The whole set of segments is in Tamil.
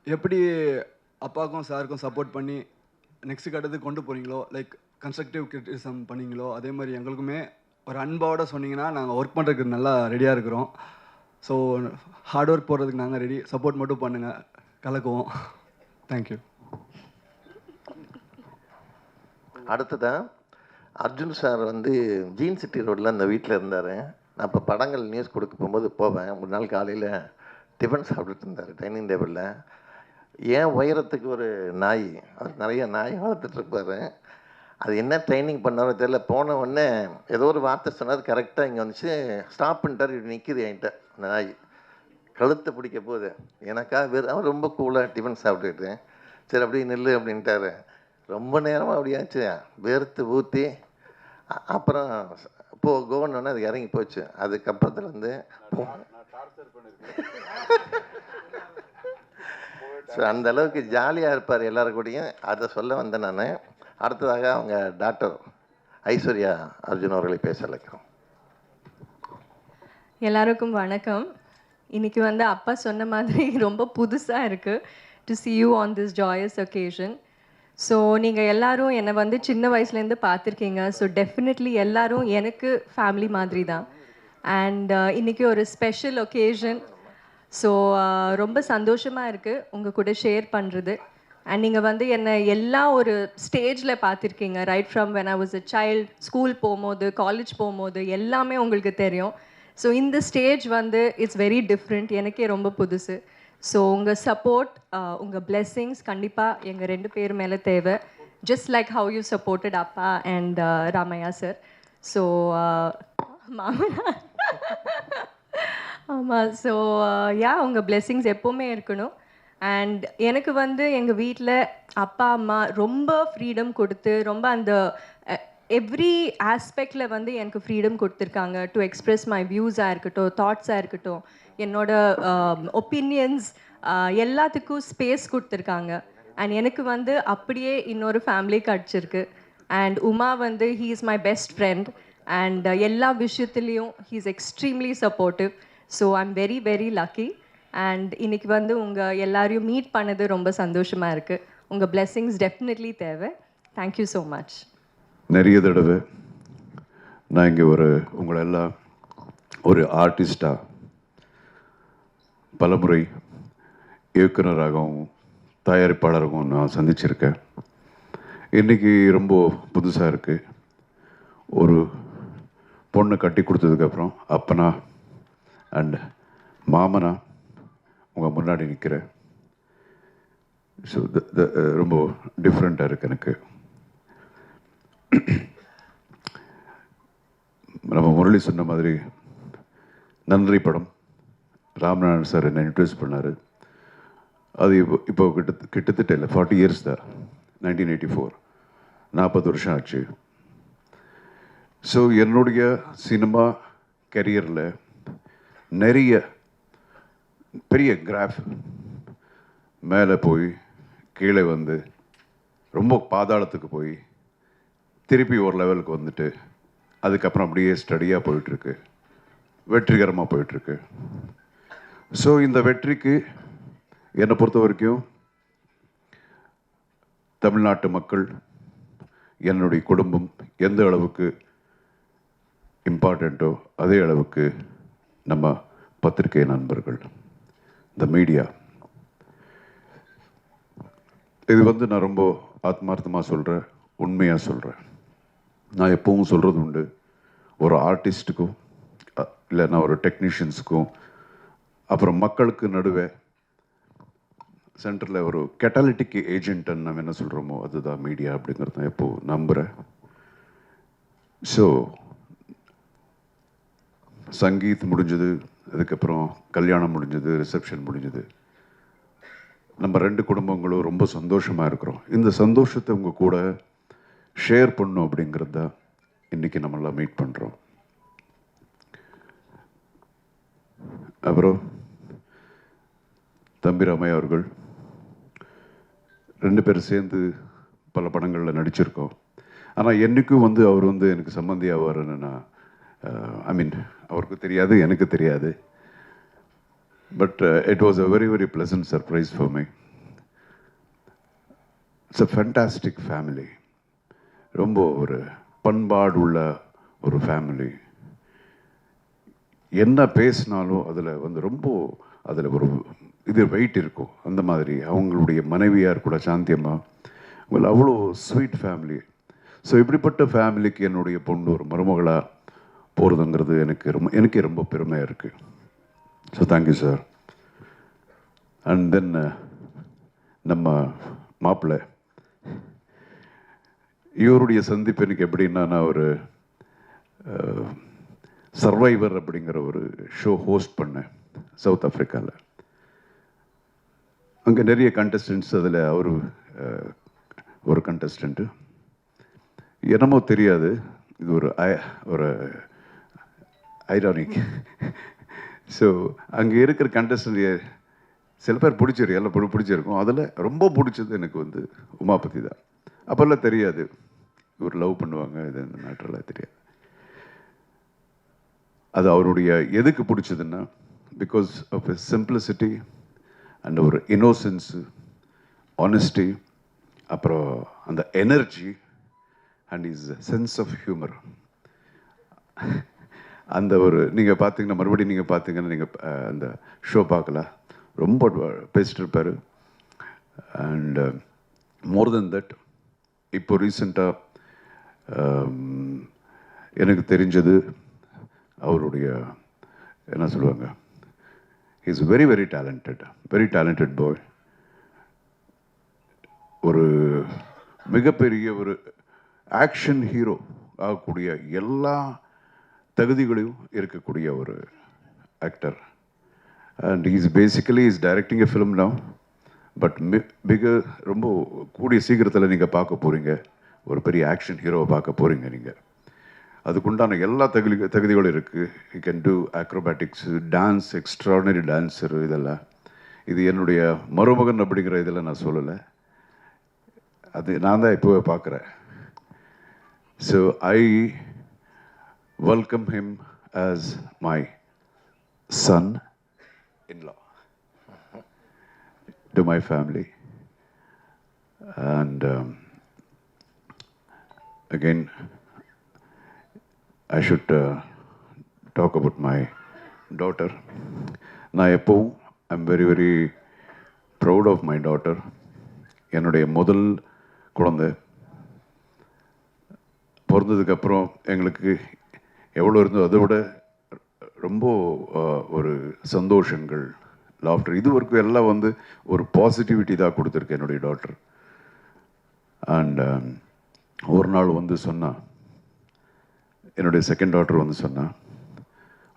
எப்படி அப்பாவுக்கும் சாருக்கும் சப்போர்ட் பண்ணி நெக்ஸ்ட் கட்டத்துக்கு கொண்டு போகிறீங்களோ, லைக் கன்ஸ்ட்ரக்டிவ் கிரிட்டிசிசம் பண்ணீங்களோ, அதே மாதிரி எங்களுக்குமே ஒரு அன்பாவோட சொன்னீங்கன்னா நாங்கள் ஒர்க் பண்ணுறதுக்கு நல்லா ரெடியாக இருக்கிறோம். ஸோ ஹார்ட் ஒர்க் போடுறதுக்கு நாங்கள் ரெடி. சப்போர்ட் மட்டும் பண்ணுங்கள், கலக்குவோம். தேங்க்யூ. அடுத்ததான் அர்ஜுன் சார் வந்து ஜீன் சிட்டி ரோட்டில் அந்த வீட்டில் இருந்தார். நான் இப்போ படங்கள் நியூஸ் கொடுக்க போகும்போது போவேன். ஒரு நாள் காலையில் டிஃபன் சாப்பிட்டுட்டு இருந்தார் டைனிங் டேபிளில். ஏன் உயரத்துக்கு ஒரு நாய், அவர் நிறைய நாய் வளர்த்துட்ருப்பார். அது என்ன ட்ரைனிங் பண்ணாரோ தெரியல. போன உடனே ஏதோ ஒரு வார்த்தை சொன்னார், கரெக்டாக இங்கே வந்துச்சு, ஸ்டாப் பண்ணிட்டார். இப்படி நிற்கிது என்கிட்ட அந்த நாய், கழுத்தை பிடிக்க போகுது. எனக்காக அவர் ரொம்ப கூலாக டிஃபன் சாப்பிட்டுக்கிட்டு, சரி அப்படியே நில்லு அப்படின்ட்டாரு. ரொம்ப நேரமாக அப்படியாச்சு, வேர்த்து ஊற்றி அப்புறம் கோவன்னு அது இறங்கி போச்சு. அதுக்கப்புறத்துலேருந்து ஸோ அந்த அளவுக்கு ஜாலியாக இருப்பார் எல்லாரும் கூடயும். அதை சொல்ல வந்தேன் நான். அடுத்ததாக அவங்க டாக்டர் ஐஸ்வர்யா அர்ஜுன் அவர்களை பேச அழைக்கிறோம். எல்லாருக்கும் வணக்கம். இன்றைக்கி வந்து அப்பா சொன்ன மாதிரி ரொம்ப புதுசாக இருக்குது to see you on this joyous occasion. So நீங்கள் எல்லோரும் என்னை வந்து சின்ன வயசுலேருந்து பார்த்துருக்கீங்க. ஸோ டெஃபினெட்லி எல்லோரும் எனக்கு ஃபேமிலி மாதிரி தான். அண்ட் இன்றைக்கி ஒரு ஸ்பெஷல் ஒகேஷன். ஸோ ரொம்ப சந்தோஷமாக இருக்குது உங்கள் கூட ஷேர் பண்ணுறது. அண்ட் நீங்கள் வந்து என்னை எல்லா ஒரு ஸ்டேஜில் பார்த்துருக்கீங்க. Right from when I was a child, school போகும்போது, காலேஜ் போகும்போது எல்லாமே உங்களுக்கு தெரியும். ஸோ இந்த ஸ்டேஜ் வந்து இட்ஸ் வெரி டிஃப்ரெண்ட், எனக்கே ரொம்ப புதுசு. ஸோ உங்கள் சப்போர்ட், உங்கள் பிளெஸ்ஸிங்ஸ் கண்டிப்பாக எங்கள் 2 பேர் மேலே தேவை. Just like how you supported அப்பா அண்ட் ராமையா சார். ஸோ மாமனா ஆமாம். ஸோ உங்கள் பிளெஸ்ஸிங்ஸ் எப்போவுமே இருக்கணும். அண்ட் எனக்கு வந்து எங்கள் வீட்டில் அப்பா அம்மா ரொம்ப ஃப்ரீடம் கொடுத்து, ரொம்ப அந்த எவ்ரி ஆஸ்பெக்டில் வந்து எனக்கு ஃப்ரீடம் கொடுத்துருக்காங்க. டு எக்ஸ்ப்ரெஸ் மை வியூஸாக இருக்கட்டும், தாட்ஸாக இருக்கட்டும், என்னோட ஒப்பீனியன்ஸ் எல்லாத்துக்கும் ஸ்பேஸ் கொடுத்துருக்காங்க. அண்ட் எனக்கு வந்து அப்படியே இன்னொரு ஃபேமிலி கிடச்சிருக்கு. அண்ட் உமா வந்து he is my best friend. And எல்லா விஷயத்துலேயும் he is extremely supportive. So I am very very lucky. And இன்றைக்கி வந்து உங்கள் எல்லாரையும் மீட் பண்ணது ரொம்ப சந்தோஷமாக இருக்குது. உங்கள் பிளெஸ்ஸிங்ஸ் டெஃபினெட்லி தேவை. Thank you so much. நிறைய தடவை நான் இங்கே உங்களெல்லாம் ஒரு ஆர்டிஸ்டாக, பலமுறை இயக்குனராகவும் தயாரிப்பாளராகவும் நான் சந்திச்சிருக்கேன். இன்றைக்கி ரொம்ப புதுசாக இருக்குது. ஒரு பொண்ணை கட்டி கொடுத்ததுக்கப்புறம் அப்பனா அண்ட் மாமனா உங்கள் முன்னாடி நிற்கிறேன். ஸோ ரொம்ப டிஃப்ரெண்ட்டாக இருக்குது எனக்கு. நம்ம முரளி சொன்ன மாதிரி நன்றி படம் ராம்நாதன் சார் என்னை இன்ட்ரடியூஸ் பண்ணார். அது இப்போ கிட்டத்தட்ட இல்லை 40 இயர்ஸ் தான். 1984, 40 வருஷம் ஆச்சு. ஸோ என்னுடைய சினிமா கரியரில் நிறைய பெரிய கிராஃப் மேலே போய் கீழே வந்து ரொம்ப பாதாளத்துக்கு போய் திருப்பி ஒரு லெவலுக்கு வந்துட்டு அதுக்கப்புறம் அப்படியே ஸ்டடியாக போயிட்டுருக்கு, வெற்றிகரமாக போயிட்டுருக்கு. ஸோ இந்த வெற்றிக்கு என்னை பொறுத்த வரைக்கும் தமிழ்நாட்டு மக்கள், என்னுடைய குடும்பம் எந்த அளவுக்கு இம்பார்ட்டண்ட்டோ அதே அளவுக்கு நம்ம பத்திரிகை நண்பர்கள், இந்த மீடியா. இது வந்து நான் ரொம்ப ஆத்மார்த்தமாக சொல்கிறேன், உண்மையாக சொல்கிறேன். நான் எப்பவும் சொல்கிறது உண்டு, ஒரு ஆர்டிஸ்ட்டுக்கும் இல்லைன்னா ஒரு டெக்னீஷியன்ஸுக்கும் அப்புறம் மக்களுக்கு நடுவே சென்டரில் ஒரு கெட்டாலிட்டிக் ஏஜென்ட்டுன்னு நம்ம என்ன சொல்கிறோமோ அதுதான் மீடியா அப்படிங்கிறது தான் எப்போது நம்புகிறேன். ஸோ சங்கீத் முடிஞ்சது, அதுக்கப்புறம் கல்யாணம் முடிஞ்சது, ரிசப்ஷன் முடிஞ்சது. நம்ம 2 குடும்பங்களும் ரொம்ப சந்தோஷமாக இருக்கிறோம். இந்த சந்தோஷத்தை உங்கள் கூட ஷேர் பண்ணும் அப்படிங்கிறது தான் இன்றைக்கி நம்மளாம் மீட் பண்ணுறோம். அப்புறம் தம்பி ராமையா அவர்கள் 2 பேரும் சேர்ந்து பல படங்களில் நடிச்சிருக்கோம். ஆனால் என்றைக்கும் வந்து அவர் வந்து எனக்கு சம்மந்தி ஆவார்னு நான் அவருக்கு தெரியாது, எனக்கு தெரியாது. But it was a very very pleasant surprise for me. It's a fantastic family. ரொம்ப ஒரு பண்பாடு உள்ள ஒரு ஃபேமிலி. என்ன பேசினாலும் அதில் வந்து ரொம்ப அதில் ஒரு இது வெயிட் இருக்கும். அந்த மாதிரி அவங்களுடைய மனைவியார் கூட சாந்தியம்மா, அவங்கள அவ்வளோ ஸ்வீட் ஃபேமிலி. ஸோ இப்படிப்பட்ட ஃபேமிலிக்கு என்னுடைய பொண்ணு ஒரு மருமகளாக போகிறதுங்கிறது எனக்கே ரொம்ப பெருமையாக இருக்குது. So thank you sir. And then நம்ம மாப்பிள்ளை, இவருடைய சந்திப்பு எனக்கு எப்படின்னா, நான் ஒரு சர்வைவர் அப்படிங்கிற ஒரு ஷோ ஹோஸ்ட் பண்ணேன் சவுத் ஆஃப்ரிக்காவில். அங்கே நிறைய கண்டஸ்டன்ட்ஸ், அதில் அவர் ஒரு கண்டஸ்டண்ட்டு. என்னமோ தெரியாது, இது ஒரு ஐரானிக். ஸோ அங்கே இருக்கிற கண்டஸ்டன்ட் சில பேர் எல்லாம் பிடிச்சிருக்கும். அதில் ரொம்ப பிடிச்சது எனக்கு வந்து உமாபதி தான். அப்போல்லாம் தெரியாது இவர் லவ் பண்ணுவாங்க, இது இந்த மேட்டரெல்லாம் தெரியாது. அது அவருடைய எதுக்கு பிடிச்சதுன்னா, because of a simplicity and ஒரு இன்னோசன்ஸு, ஆனஸ்டி, அப்புறம் அந்த energy and is sense of humour. அந்த ஒரு நீங்கள் பார்த்தீங்கன்னா, மறுபடியும் நீங்கள் பார்த்தீங்கன்னா, நீங்கள் அந்த ஷோ பார்க்கலாம், ரொம்ப பேசிட்டு இருப்பார். அண்ட் மோர் தென் தட், இப்போ ரீசெண்டாக எனக்கு தெரிஞ்சது, அவருடைய என்ன சொல்லுவாங்க, இஸ் வெரி வெரி டேலண்டட் பாய். ஒரு மிகப்பெரிய ஒரு ஆக்ஷன் ஹீரோ ஆகக்கூடிய எல்லா தகுதிகளையும் இருக்கக்கூடிய ஒரு actor. And is basically is directing a film now. But ரொம்ப கூடிய சீக்கிரத்தில் நீங்கள் பார்க்க போகிறீங்க, ஒரு பெரிய ஆக்ஷன் ஹீரோவை பார்க்க போகிறீங்க நீங்கள். அதுக்குண்டான எல்லா தகுதிகளும் இருக்குது. You can do acrobatics, dance, extraordinary dancer, இதெல்லாம். இது என்னுடைய மருமகன் அப்படிங்கிற இதில் நான் சொல்லலை, அது நான் தான் இப்போவே பார்க்குறேன். So I welcome him as my son-in-law to my family. And again, I should talk about my daughter. நான் எப்போவும் I'm very very proud of my daughter. என்னுடைய முதல் குழந்தை பிறந்ததுக்கப்புறம் எங்களுக்கு எவ்வளோ இருந்தோ அதை விட ரொம்ப ஒரு சந்தோஷங்கள், லாஃப்டர், இது வரைக்கும் எல்லாம் வந்து ஒரு பாசிட்டிவிட்டி தான் கொடுத்துருக்கு என்னுடைய டாக்டர். அண்ட் ஒரு நாள் வந்து சொன்னா, என்னுடைய செகண்ட் டாக்டர் வந்து சொன்னா,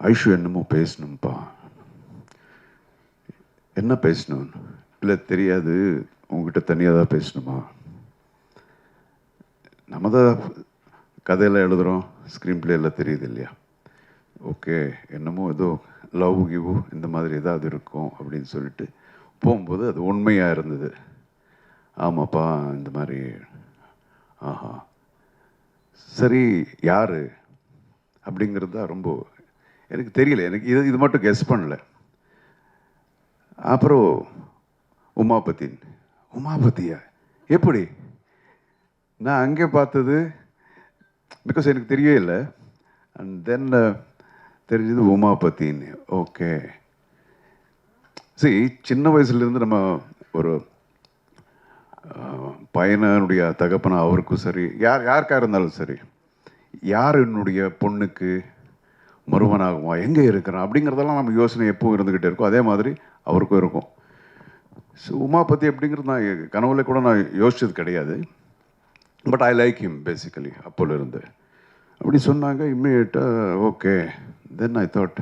ஐஷு என்னமோ பேசணும்ப்பா. என்ன பேசணும்? இல்லை தெரியாது, உங்ககிட்ட தனியாக தான் பேசணுமா? நம்ம தான் கதையெல்லாம் எழுதுகிறோம், ஸ்க்ரீன் பிளே எல்லாம் தெரியுது இல்லையா? ஓகே, என்னமோ ஏதோ லவ் கிவ் இந்த மாதிரி ஏதாவது இருக்கும் அப்படின்னு சொல்லிட்டு போகும்போது அது உண்மையாக இருந்தது. ஆமாப்பா, இந்த மாதிரி. ஆஹா, சரி, யார் அப்படிங்கிறது தான் ரொம்ப எனக்கு தெரியல. எனக்கு இது மட்டும் கெஸ் பண்ணல. அப்புறம் உமாபதியா எப்படி? நான் அங்கே பார்த்தது, பிகாஸ் எனக்கு தெரியவே இல்லை. அண்ட் தென் தெரிஞ்சது உமாபதின்னு. ஓகே, சரி, சின்ன வயசுலேருந்து நம்ம ஒரு பையனுடைய தகப்பனா அவருக்கும் சரி, யாருக்காக இருந்தாலும் சரி, யார் என்னுடைய பொண்ணுக்கு மருமனாகுமா, எங்கே இருக்கிறான் அப்படிங்கிறதெல்லாம் நம்ம யோசனை எப்பவும் இருந்துக்கிட்டே இருக்கும். அதே மாதிரி அவருக்கும் இருக்கும். ஸோ உமாபதி அப்படிங்கிறது நான் கனவுல கூட நான் யோசிச்சது கிடையாது. But I like him basically. அப்போலேருந்து அப்படி சொன்னாங்க. இம்மிடியேட்டாக ஓகே. தென் ஐ தாட்,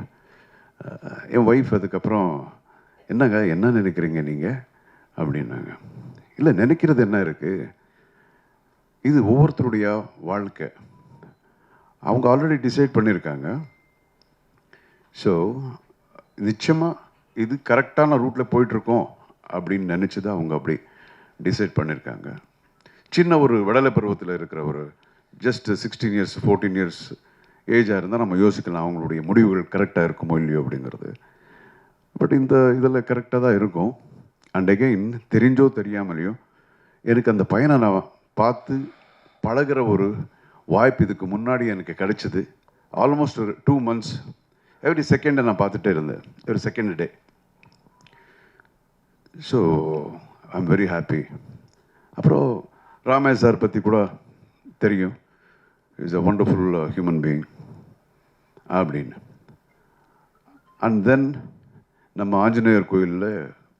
என் ஒய்ஃப் அதுக்கப்புறம், என்னங்க என்ன நினைக்கிறீங்க நீங்கள் அப்படின்னாங்க. இல்லை, நினைக்கிறது என்ன இருக்குது, இது ஒவ்வொருத்தருடைய வாழ்க்கை, அவங்க ஆல்ரெடி டிசைட் பண்ணியிருக்காங்க. ஸோ நிச்சயமாக இது கரெக்டான ரூட்டில் போயிட்டுருக்கோம் அப்படின்னு நினச்சி தான் அவங்க அப்படி டிசைட் பண்ணியிருக்காங்க. சின்ன ஒரு விடலை பருவத்தில் இருக்கிற ஒரு ஜஸ்ட் 16 years 14 years ஏஜாக இருந்தால் நம்ம யோசிக்கலாம் அவங்களுடைய முடிவுகள் கரெக்டாக இருக்குமோ இல்லையோ அப்படிங்கிறது. பட் இந்த இதில் கரெக்டாக தான் இருக்கும். அண்ட் அகெயின், தெரிஞ்சோ தெரியாமலையோ எனக்கு அந்த பையனை நான் பார்த்து பழகிற ஒரு வாய்ப்பு இதுக்கு முன்னாடி எனக்கு கிடைச்சிது. ஆல்மோஸ்ட் ஒரு 2 months எவ்ரி செகண்டை நான் பார்த்துட்டே இருந்தேன், ஒரு second day. So I am very happy. அப்புறம் ராமேஷ் சார் பற்றி கூட தெரியும், is a wonderful human being அப்படின்னு. அண்ட் தென் நம்ம ஆஞ்சநேயர் கோயிலில்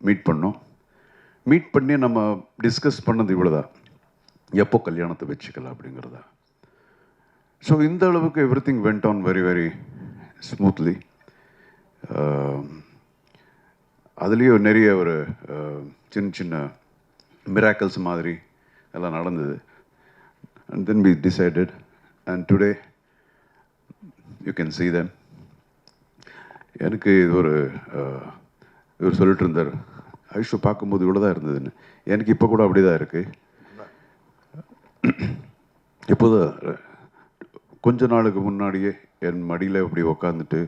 மீட் பண்ணோம். மீட் பண்ணி நம்ம டிஸ்கஸ் பண்ணது இவ்வளோதான், எப்போ கல்யாணத்தை வச்சுக்கலாம் அப்படிங்கிறதா. ஸோ இந்த அளவுக்கு everything went on very very smoothly. அதுலேயும் நிறைய ஒரு சின்ன சின்ன மிராக்கல்ஸ் மாதிரி எல்லாம் நடந்தது. And then we decided and today you can see them. எனக்கு இது இவர் சொல்லிட்டு இருந்தார், ஐஷு பார்க்கும்போது இவ்வளோ தான் இருந்ததுன்னு. எனக்கு இப்போ கூட அப்படி தான் இருக்குது. இப்போதான் கொஞ்ச நாளுக்கு முன்னாடியே என் மடியில் இப்படி உக்காந்துட்டு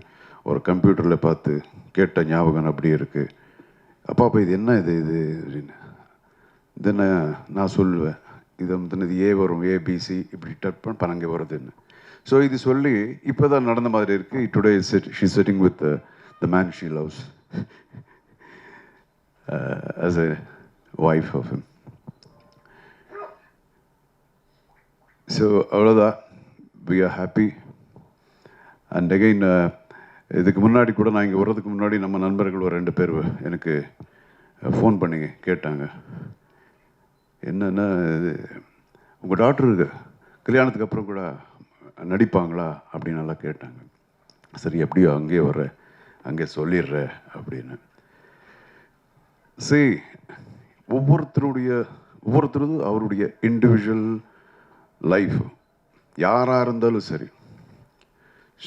ஒரு கம்ப்யூட்டரில் பார்த்து கேட்ட ஞாபகம் அப்படியே இருக்குது. அப்பா இது என்ன இது அப்படின்னு. தென் நான் சொல்லுவேன், இதை வந்து இது ஏ வரும், ஏபிசி இப்படி டப் பண்ண பனங்க வருதுன்னு. ஸோ இது சொல்லி இப்போ தான் நடந்த மாதிரி இருக்குது. Today she sitting with the man she loves as a wife of him. So அவ்வளோதான், we are happy. And again இதுக்கு முன்னாடி கூட நான் இங்கே வர்றதுக்கு முன்னாடி நம்ம நண்பர்கள் ஒரு 2 பேர் எனக்கு ஃபோன் பண்ணி கேட்டாங்க, என்னென்னா இது உங்கள் டாக்டருக்கு கல்யாணத்துக்கு அப்புறம் கூட நடிப்பாங்களா அப்படின்னு நல்லா கேட்டாங்க. சரி எப்படியோ அங்கேயே வர்ற, அங்கே சொல்லிடுற அப்படின்னு. சரி, ஒவ்வொருத்தரும் அவருடைய இண்டிவிஜுவல் லைஃப் யாராக இருந்தாலும் சரி.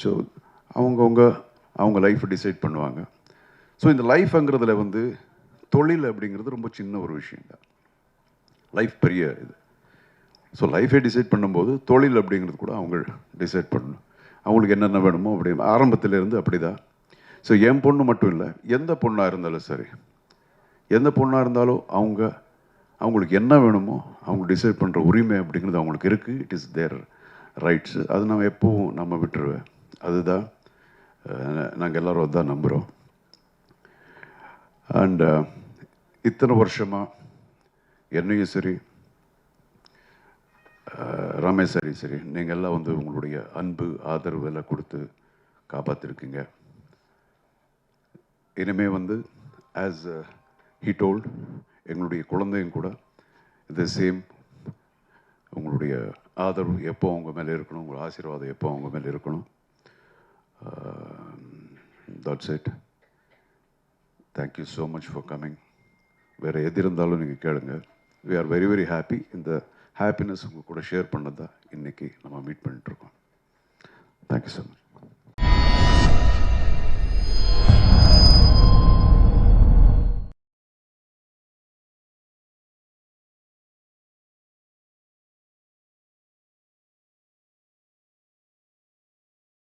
ஸோ அவங்க லைஃப்பை டிசைட் பண்ணுவாங்க. ஸோ இந்த லைஃப்ங்கிறதுல வந்து தொழில் அப்படிங்கிறது ரொம்ப சின்ன ஒரு விஷயந்தான், லைஃப் பெரிய இது. ஸோ லைஃபை டிசைட் பண்ணும்போது தொழில் அப்படிங்கிறது கூட அவங்க டிசைட் பண்ணணும், அவங்களுக்கு என்னென்ன வேணுமோ அப்படி ஆரம்பத்திலேருந்து அப்படி தான். ஸோ என் பொண்ணு மட்டும் இல்லை, எந்த பொண்ணாக இருந்தாலும் சரி, எந்த பொண்ணாக இருந்தாலும் அவங்களுக்கு என்ன வேணுமோ அவங்க டிசைட் பண்ணுற உரிமை அப்படிங்கிறது அவங்களுக்கு இருக்குது. It is their rights. அது நம்ம எப்போவும் நம்ம விட்டுருவேன். அதுதான் நாங்கள் எல்லோரும் அதுதான் நம்புகிறோம். அண்ட் இத்தனை வருஷமாக என்னையும் சரி ரமேஷ் சரி நீங்கள் எல்லாம் வந்து உங்களுடைய அன்பு ஆதரவு எல்லாம் கொடுத்து காப்பாற்றிருக்கீங்க. இனிமேல் வந்து ஆஸ் ஹீ டோல்ட், எங்களுடைய குழந்தையும் கூட த சேம், உங்களுடைய ஆதரவு எப்போ அவங்க மேலே இருக்கணும், உங்கள் ஆசீர்வாதம் எப்போ அவங்க மேலே இருக்கணும். That's it. Thank you so much for coming. வேறு எது இருந்தாலும் நீங்கள் கேளுங்க. We are very very happy. இந்த ஹாப்பினஸ் உங்கள் கூட ஷேர் பண்ணதான் இன்றைக்கி நம்ம மீட் பண்ணிட்டுருக்கோம். Thank you so much.